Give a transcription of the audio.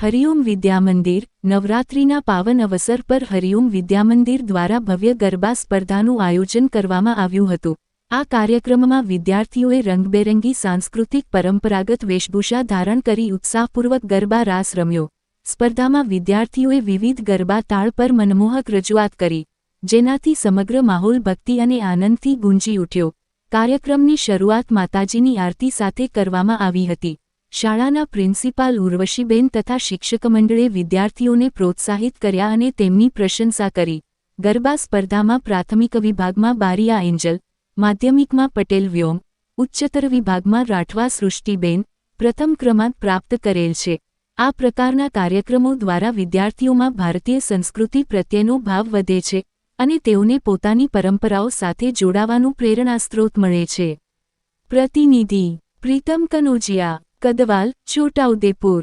હરિઓમ વિદ્યામંદિર નવરાત્રિના પાવન અવસર પર હરિઓમ વિદ્યામંદિર દ્વારા ભવ્ય ગરબા સ્પર્ધાનું આયોજન કરવામાં આવ્યું હતું। આ કાર્યક્રમમાં વિદ્યાર્થીઓએ રંગબેરંગી સાંસ્કૃતિક પરંપરાગત વેશભૂષા ધારણ કરી ઉત્સાહપૂર્વક ગરબા રાસ રમ્યો। સ્પર્ધામાં વિદ્યાર્થીઓએ વિવિધ ગરબા તાળ પર મનમોહક રજૂઆત કરી, જેનાથી સમગ્ર માહોલ ભક્તિ અને આનંદથી ગુંજી ઉઠ્યો। કાર્યક્રમની શરૂઆત માતાજીની આરતી સાથે કરવામાં આવી હતી। શાળાના પ્રિન્સિપાલ ઉર્વશીબેન તથા શિક્ષક મંડળે વિદ્યાર્થીઓને પ્રોત્સાહિત કર્યા અને તેમની પ્રશંસા કરી। ગરબા સ્પર્ધામાં પ્રાથમિક વિભાગમાં બારિયા એન્જલ, માધ્યમિકમાં પટેલ વ્યોમ, ઉચ્ચતર વિભાગમાં રાઠવા સૃષ્ટિબેન પ્રથમ ક્રમાંક પ્રાપ્ત કરેલ છે। આ પ્રકારના કાર્યક્રમો દ્વારા વિદ્યાર્થીઓમાં ભારતીય સંસ્કૃતિ પ્રત્યેનો ભાવ વધે છે અને તેઓને પોતાની પરંપરાઓ સાથે જોડાવાનું પ્રેરણાસ્ત્રોત મળે છે। પ્રતિનિધિ પ્રીતમ કનોજિયા, કદવાલ, છોટાઉદેપુર।